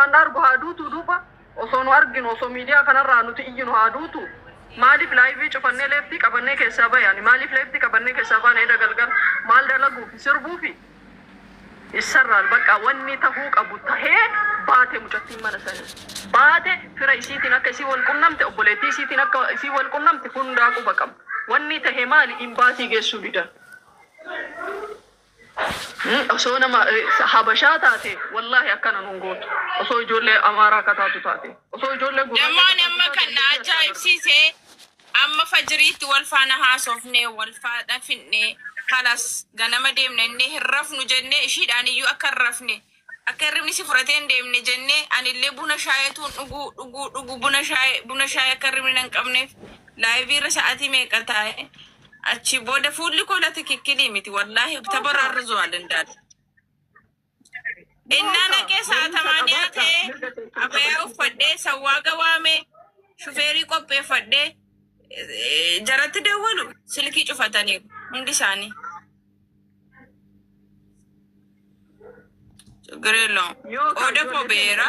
Anar buhaduutu duuba osoo nu arginu osoo miidiyaa kanarraa nuti iyyinu haaduutu maaliif laayivii cufannee leeftii qabannee keessaa bayani maaliif leeftii qabannee keessaa baane eda galgal maal dalaguufi sirbuufi isarraal bakka wanni tahuu qabu tahee baate mucattiin mana sanii baate fira isiitiin akka isii wal qunnamte obboleettii isiitiin akka isii wal qunnamte hundaa quba qaba wanni tahee maali imbaasii geessuu didan osoo nama habashaa taate wallahi akkana nungoot osoo ijoollee amaaraa kataatu taate osoo ijoollee demaan amma kan ajaa'ibsiise amma fajriitti wal faana haasofne wal faana finne kalas ganama deemne inni hirrafnu jenne ishiidhaan iyyuu akka hirrafne akka hirrifni si furateen deemne jenne anillee buna shaayetuun dhuguu buna shaayee akka hirrifni nan qabneef laayiviirra sa'aatii meeqa taa'e achi booda fuulli koolati kikkilii miti wallahi tabararrizu alindaal inna naqee saatamaaniyaa ta'e abayaa uffadhee sawwaaga waame shufeerii qopheeffadhee jaratti dawwalu silkii cufataniiru hundi isaanii Grelo oda kobeera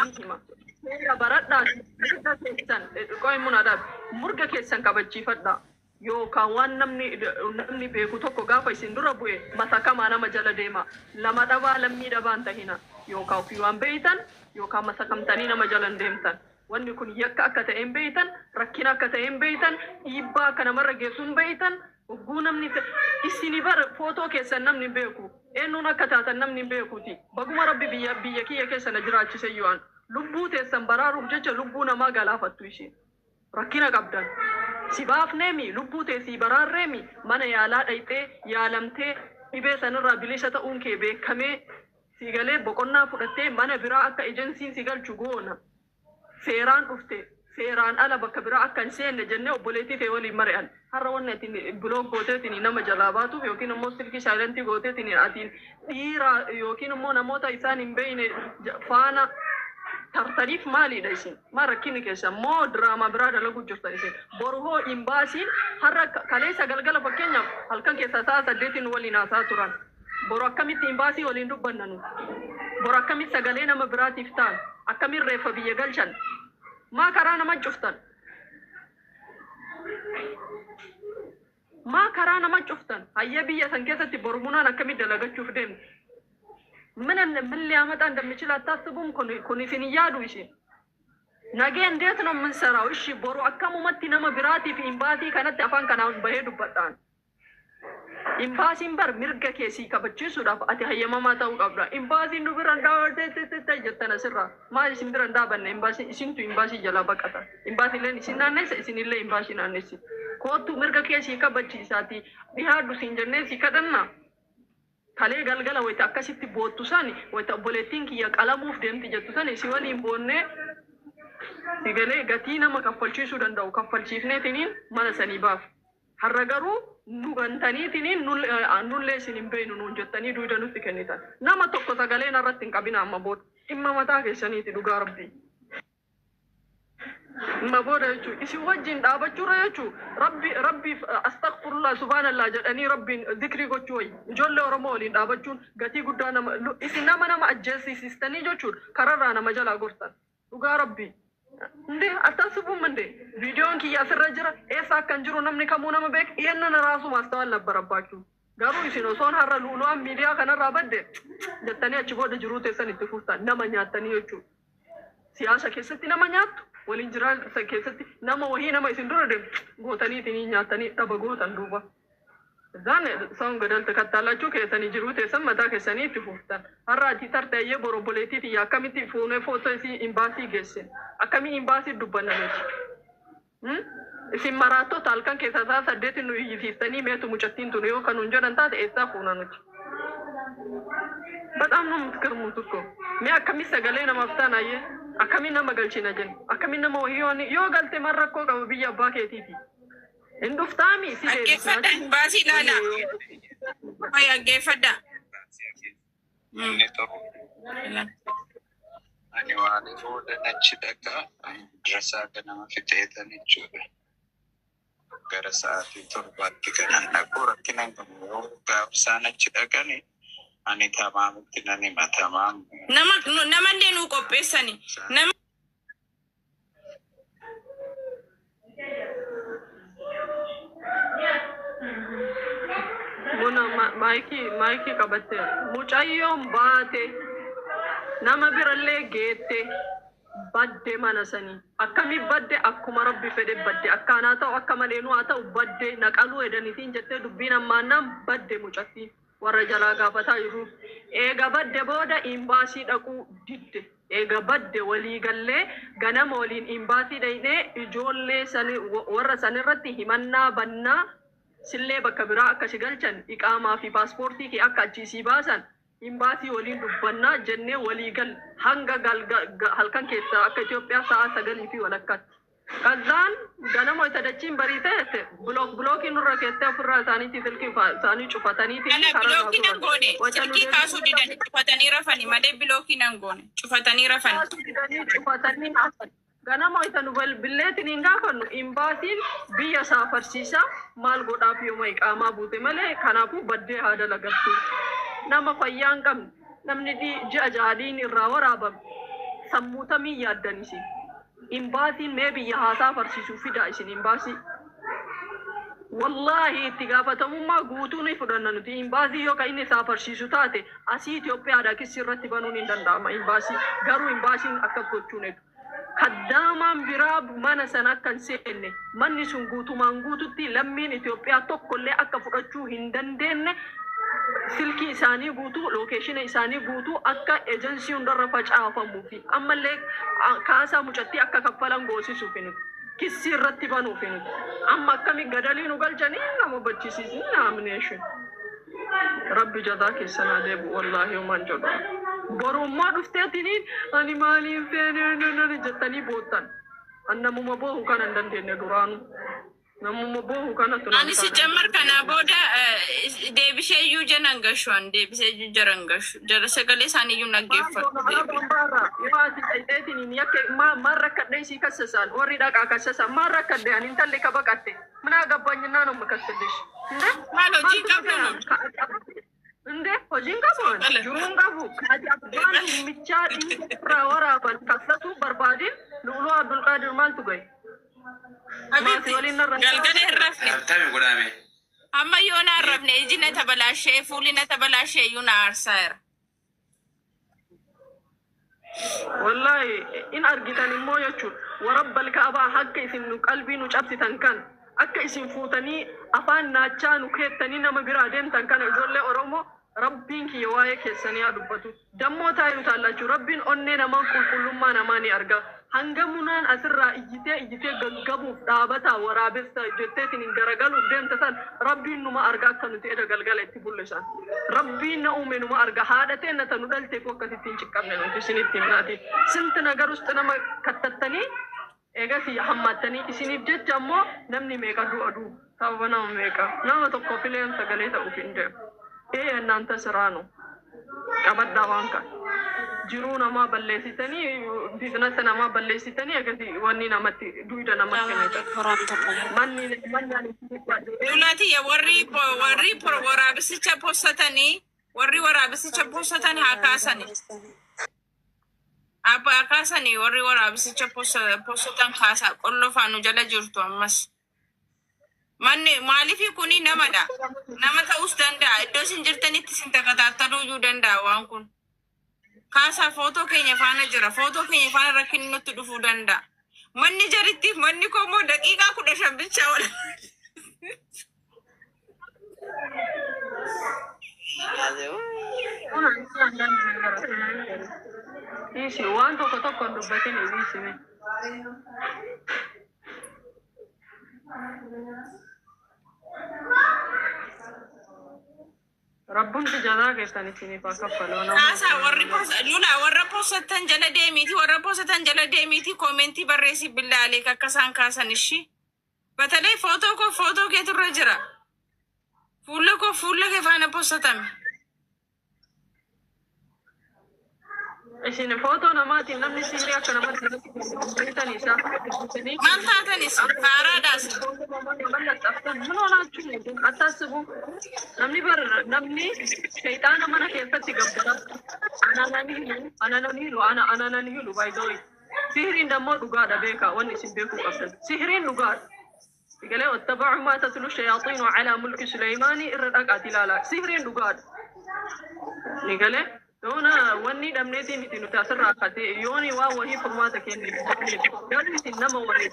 baradhaa mirga keessan qoy munadab murga keessan kabachiifadha yookaan waan namni beeku tokko gaafa isin dura bu'e mata kama nama jala deema lama dhabaa lammii dhabaan tahina yookaan ofii waan beeytan yookaan masa kamtanii nama jalan deemtan wanni kun yakka akka ta'een beeytan rakkina akka ta'een beeytan dhiibbaa akka namarra geessuun beeytan ugguu namni isini bar footoo keessan namni beeku eenyuun akka taatan namni beekuuti baguma rabbi biyya kiyya keessana jiraachise yo'an lubbuu teessan baraaruuf jecha lubbuu namaa galaafattu isheen rakkina qabdan sibaafneemi lubbuu teessii baraarreemi mana yaalaa dhayxee yaalamtee dhibee sanirraa bilisa ta'uun kee beekamee sigalee boqonnaa fudhattee mana biraa akka ejensiin si galchu goona seeraan dhufte seeraan ala bakka biraa akka hin seenne jennee obboleettii ta'e waliin mari'an har'a wanni atiin biloog gooteetiin nama jalaa baatuuf yookiin immoo silkii saayilentii gooteetiin atiin dhiira yookiin immoo namoota isaan hin beeyne faana tartaniif maaliidha isin maa rakkini keessa moo diraamaa biraa dalaguu jirtan isin boru hoo imbaasiin har'a kaleessa galgala fakkeenyaaf halkan keessa sa'a 8 waliin haasaa turan boru akkamitti imbaasii waliin dubbannanu boru akkamitti sagalee nama biraatiif ta'an akkamitti reeffa biyya galchan maa karaa nama cuftan maa karaa nama cuftan hayya biyya san keessatti boru munaan akkamitti dalagachuuf deemte من اللي عملت عند مشكلة تاسبهم كوني في نيادو إشي ناجين ديتنا من سراو إشي برو أكمل متنا ما براتي في إمباسي كانت أفان كانوا بهدو بطان إمباسي بر مرجع كيسي كبتشي سودا أتي هيا ما تاو قبلا إمباسي نبران داور تي جتنا سرا ما يسمبران دابن إمباسي إسين تو إمباسي جلا بكتا إمباسي لين إسين نانس إسين إلا إمباسي نانس كوتو مرجع كيسي كبتشي ساتي بيهادو سينجرني سيكادنا Kale galgala wayita akkasitti boottu sani wayita obboleettiin kiyya qalamuuf deemti jettu sani si waliin boonne sigalee gatii nama kaffalchiisuu danda'u kaffalchiifneetiniin mana sanii baaf har'a garuu nu gantaniitiniin nullee isin hin beeynu nuun jettanii duuda nutti kennitan nama tokko sagalee narratti hin qabina amma booda dhimma mataa keessaniiti dhugaa rabbii ما بورجو إيش وجين دابتشو ريجو ربي أستغفر الله سبحان الله جدني ربي ذكري قتوي جل ورمولين دابتشون قتي قدانا إيش نما أجلسي سيستني جوشور كررانا مجال أقولتان وقا ربي ندي أتصبو من دي فيديون كي ياسر رجرا إيسا كنجرو نمني كمونا مبيك إينا نراسو ماستوال لبرباكو قارو إيشينو سون هرا لولوان ميديا كان رابد دي جتاني أچبو دي جرو تيسان اتفوستان نما نياتاني يوچو سياسة كيستي نما نياتو ولين جرال سكيستي نما وهي نما يسندور دم غوتاني تني نياتاني تبا غوتان دوبا زان سون غدال تكتالا چو كيساني جرو تيسان متا كيساني اتفوستان هرا تيتر تايي برو بوليتي تي ياكامي فونه فوتو سي إمباسي جيسن أكامي إمباسي دوبانا نيت isin maraatoo talkan keessa isaa 8 nu iyyisiistanii meetu mucattiin tun yoo kan hunjoodhan taate eessaa fuuna nuti በጣም ነው የምትገርሙት እኮ ሚ አከሚ ሰገሌ ነማፍታን አየ አከሚ ነመገልቺና ጀን አከሚ ነሞ ይሆን ዮጋልቴ ማረኮ ቀው ቢያ ባኬቲቲ እንዱፍታሚ ሲዴ ባሲ ላላ ወይ አገፈዳ ani waan fuudhanachi dhaqa drasa ganama fixeetanichu gara sa'aatii 7tti kanan dhaqu rakkinan gaabsaanachi dhaqani ani tamaamitti nani matamaam namallee nuu qopheessani. Buna maayikii qabatte mucayyoon baate nama birallee geette badde mana sanii akkamii badde akkuma rabbi fedhe badde akkaanaa ta'u akka maleenuu haa ta'u badde naqaluu edaniitiin jettee dubbiin ammaannaan badde mucattiin warra jalaa gaafataa jiru. Eega badde booda imbaasii dhaquu didde. Eega badde walii gallee ganama waliin imbaasii dhaynee ijoollee warra sanirratti himannaa bannaa sillee bakka biraa akka si galchan iqaamaa fi paaspoortii kee akka achiisii baasan imbaasii waliin dubbannaa jennee walii gal hanga halkan keessaa akka Itoophiyaa sa'a 9 fi walakkaatti. Kazaan ganama isa dachiin barii ta'e bilookiin nurra keessee ofirraa isaaniitii silkii isaanii cufataniitii. Kana bilookii nan goone silkii kaasuu didan cufatanii rafani malee bilookii nan goone cufatanii rafani. Cufatanii rafani. Ganama isa nu billeetiin hin gaafannu imbaasiin biyya saafarsiisa maal godhaaf yooma iqaamaa buute malee kanaafuu baddee haa dalagattu. Nama fayyaa hin qabne namni ji'a jaadiin irraa waraabame sammuu tamii yaaddanisi. Imbaasiin mee biyya haasaa farsiisuu fidaa isin imbaasii. Wallahi itti gaafatamummaa guutuu ni fudhanna nuti imbaasii yoo ka inni isaa farsiisu taate asii Itoophiyaadhaa kissi irratti banuun hin danda'ama imbaasii garuu imbaasiin akkas gochuun eegu. Kaddaamaan biraa mana sana akka hin seenne manni sun guutumaan guututti lammiin Itoophiyaa tokkollee akka fudhachuu hin dandeenye silkii isaanii guutuu lookeeshina isaanii guutuu akka ejensi hundarra facaafamuu fi ammallee kaasaa mucattii akka kaffalan goosisuuf nuti kissi irratti banuuf nuti amma akkami gadalii nu galchanii nama bachisiisin naamneeshin rabbi jadaa keessanaa deebu wallaahi homaan jedhu borummaa dhufteetiniin ani maaliin feenee jettanii boottan annamuma boohu kan hin dandeenye duraanu. Namuma bohu kana tunan. Ani si jammar kana booda deebisee iyyuu janan gashuan deebisee iyyuu jaran gashu jara sagalee isaanii iyyuu naggeeffatu. Yoo ati dhaqxeetiin yakke maal rakkadhee isii kassasan warri dhaqaa kassasan maal rakkadhee ani intalli ka baqatte minaa gabbanyinaan umma kassadhesh. Maal hojii qabnu? Inde hojiin qabu jiruun qabu kaati abbaan michaa dhiirraa waraaban kassatu barbaadin Luuluu Abdulqaadir maaltu gahe? Galgala hin rafne. Amma yoo na rafne iji na tabalashee fuuli na tabalashee iyyuu na aarsaera. Wallahi in argitan immoo jechuudha. Warabbal kaabaa akka isin nu qalbii nu cabsitan kan akka isin fuutanii afaan naachaa nu keettanii nama biraa deemtan kana ijoollee Oromoo rabbiin kiyya waa'ee keessanii haa dubbatu. Dammoo taa'ee utaallachuu rabbiin onnee namaa qulqullummaa namaa ni arga. Hangamunaan asirraa ijjitee gaggabuuf dhaabataa waraabessa jetteetiin hin garagaluuf deemta san rabbiin numa arga akka nuti eda galgala itti bullisan. Rabbiin na uume numa arga haadhatee na tanu dhalteef akkasitti hin ciqqabne nuti isinitti himnaati. Sinti nagar usti nama kattattanii eegasii hammattanii isiniif jecha ammoo namni meeqa du'a duu sababa nama meeqa nama tokko fileen sagalee ta'uuf hin deemu. እናንተ ስራ ነው ቀበዳ ዋንካ jiru nama balleessitanii biizinasa nama balleessitanii akkasi wanni namatti duuda namatti Dulati warri waraabisicha postatan akaasani warri waraabisicha postatan kaasa qollofaanu jala jirtu ammas. Manni maalifi kuni namadha. Nama ta'us danda'a. Iddoo isin jirtanitti isin takataattaluu iyyuu danda'a waan kun. Kaasaa footoo keenya faana jira. Footoo keenya faana rakkinni nutti dhufuu danda'a. Manni jarittiif manni koommoo daqiiqaa 15 bichaa wala. Isi waan tokko dubbatin ibisime. Rabbun jazaa keessan isiniif akka falona. Kaasaa warra postatan jala deemiti koomenti barreessi billaalee akkasaan kaasan ishi. Batalee footoo kee turre jira. Fuula kee faana postatame. Isin footoo namaatiin namni sirii akka namatti beektan isaa. Maal taatanis haaraadhaas. Mun oolaachuun أتاسبو نمني شيطان منا كيفتي قبضة أنا نانيلو بايدوي سهرين دمو لغادة بيكا واني سنبيكو قبضة سهرين لغادة قالوا اتبعوا ما تتلو الشياطين على ملك سليمان إردك أتلالا سهرين لغادة قالوا دونا واني دمنيتي نتنو تاسر راقتي يوني وهي فرماتك يعني قالوا نتنما وريد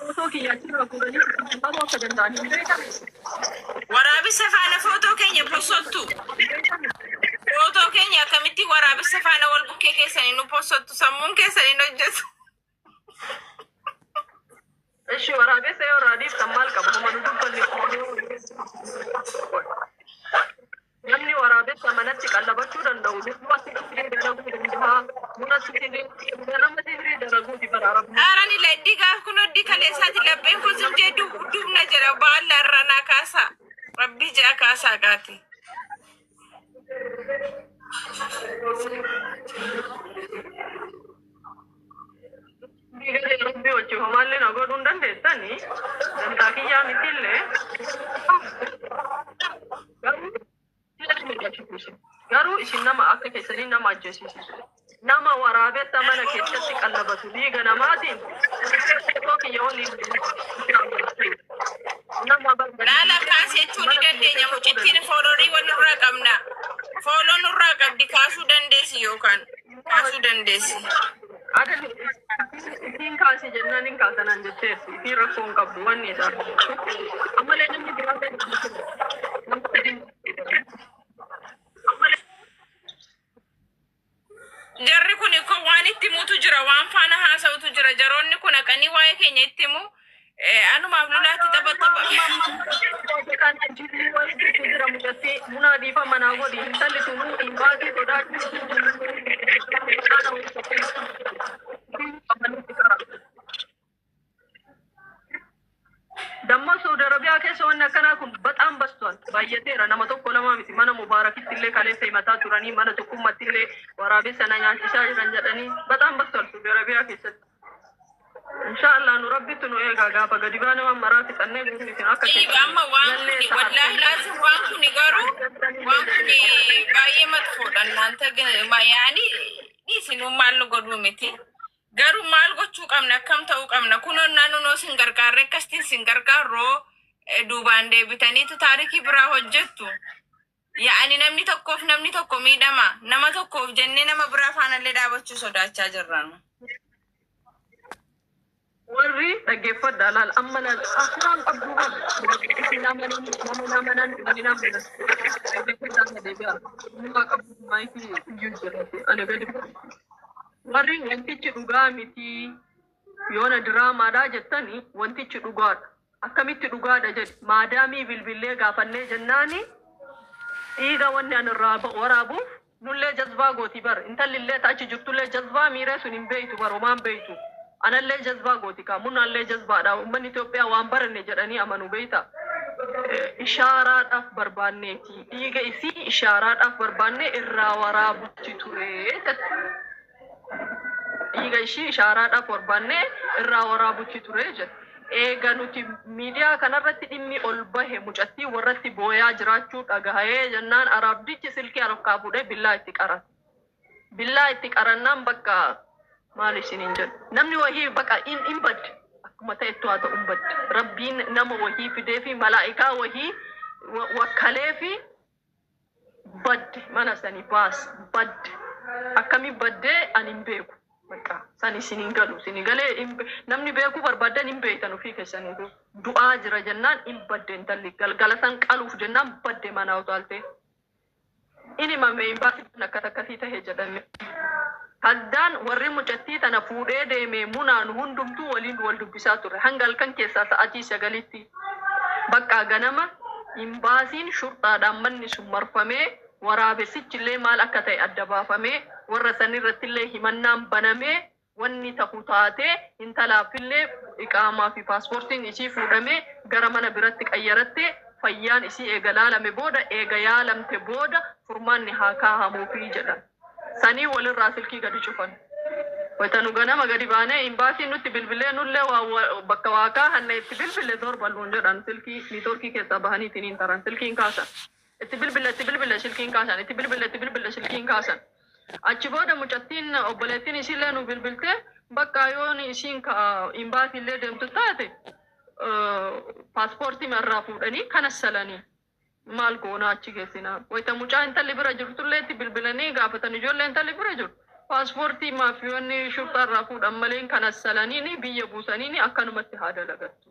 فوتوكي ياتيرا كوراني أبو كدنداني ورابي سفانة فوتو كينيا بوسوتو فوتو كينيا كمتي ورابي سفانة والبوكي كيساني نو بوسوتو سمون كيساني نجس إيش ورابي سيو راديف تمال كبهما ندوكني نمني ورابي سمانتي كالباتشو دندو نسواتي كتير درغو دندها مناسي كتير نمتي كتير درغو دي برارب أراني لدي قاف كنو دي كاليساتي لبين كوزم جدو دوب نجرا بالا رانا كاسا ربي جا كاسا قاتي ربي وجه همالي نقول دندن دتاني دنداكي يا مثيله garuu isin nama akka keessanii nama ajjeesisu nama waraabessa mana keessatti qallabatu dhiiga namaatiin tokki yooni nama laala kaasee tuuni dandeenya mucittiin foolorii walirraa qabna fooloo nurraa qabdi kaasuu dandeessi yookaan kaasuu dandeessi adan isin kaasee jennaan hin kaasanan jetteessi fi rakkoon qabdu wanni isaa ammalee namni biraa jarri kun ko waan itti mutu jira waan faana haasawtu jira jaroonni kun aqanii waa'ee keenya itti mu anumaaf lolaatti taphataba kan jilli waa'ee jira mudatti munaadiifa manaa godhi intalli tumuu hin baatee sodaachuu damma Saudi Arabia keessa wanni akkanaa kun bexaam basቷል baay'ateera nama tokko lama miti mana mubaarakitti illee kaleessa himataa turanii mana tokkummatti illee waraabessa na nyaachisaa jiran jedhanii bexaam basቷል Saudi Arabia keessatti inshallah nu rabbitu nu eegaa gaafa gadi baana waan maraa fixannee guutuutiin akka amma waan kuni wallahi laasim waan kuni garuu waan kuni baay'ee matfoodha naanta yaani isinuu maal nu godhuu miti garuu maal gochuu qabna akkam ta'uu qabna kunoon naannoo sin gargaarre akkastiin sin gargaarroo duubaan deebitaniitu taarikii biraa hojjettu yaani namni tokko miidhama nama tokkoof jennee nama biraa faanallee dhaabachuu sodaachaa jirran warri dhaggeeffadha laal amma laal afaan qabdu warri wantichi dhugaa miti yoona diraamaadha jettanii wantichi dhugaadha akkamitti dhugaadha jedhi maadaamii bilbilee gaafannee jennaani dhiiga wanni an irraa waraabuuf nullee jazbaa gooti bar intallillee taachi jirtullee jazbaa miiree sun hin beeytu bar homaan beeytu anallee jazbaa gooti kaa munaallee jazbaadha ummanni Itoophiyaa waan baranne jedhanii amanu beeyta ishaaraadhaaf barbaanneeti dhiiga isii ishaaraadhaaf barbaanne irraa waraabutti ture dhiiga ishii ishaaraadhaaf barbaanne irraa waraabutti ture jedhe eega nuti miidiyaa kanarratti dhimmi ol bahe mucattii warratti booyaa jiraachuu dhagahee jennaan arabdichi silkii harkaa fuudhee billaa itti qarannaan bakka maal isiniin jedhu namni wahii bakka in badde akkuma ta'ettu haa ta'u badde rabbiin nama wahii fidee fi malaa'ikaa wahii wakkalee fi badde mana sanii baas badde akkami baddee ani hin beeku bakka san isiniin galu isinii galee namni beekuu barbaadan hin beektan ofii keessanii du'aa jira jennaan hin badde intalli galgala san qaluuf jennaan badde manaa utaaltee inni mamee hin baasisan akkasii ta'ee jedhame haddaan warri mucattii tana fuudhee deemee munaan hundumtuu waliin wal dubbisaa ture hanga halkan keessaa sa'aatii 9tti bakka ganama hin baasiin shurxaadhaan manni sun marfamee waraabessichillee maal akka ta'e adda baafamee warra sanirrattillee himannaan banamee wanni ta'u taatee intalaafillee iqaamaa fi paaspoortiin isii fuudhamee gara mana biratti qayyarattee fayyaan isii eega laalame booda eega yaalamte booda furmaanni haa kaahamuufii jedhan sanii walirraa silkii gadi cufan Waytanu ganama gadi baanee imbaasii nutti bilbilee nullee bakka waaqaa hanna itti bilbilee torballuun jedhan silkii niitoorkii keessaa bahaniitiin hin taran silkiin kaasan. Itti bilbile silkiin kaasan itti bilbile silkiin kaasan. Achi booda mucattiin obboleettiin isiillee nu bilbiltee bakka yoon isiin imbaasiillee deemtu taate paaspoortii marraa fuudhanii kanassalanii. Maal goona achi keessina. Wayta mucaa intalli bira jirtullee itti bilbilanii gaafatan ijoollee intalli bira jiru. Paaspoortii maafiyoonni shurxarraa fuudhan malee kanassalanii biyya buusanii akkanumatti haa dalagattu.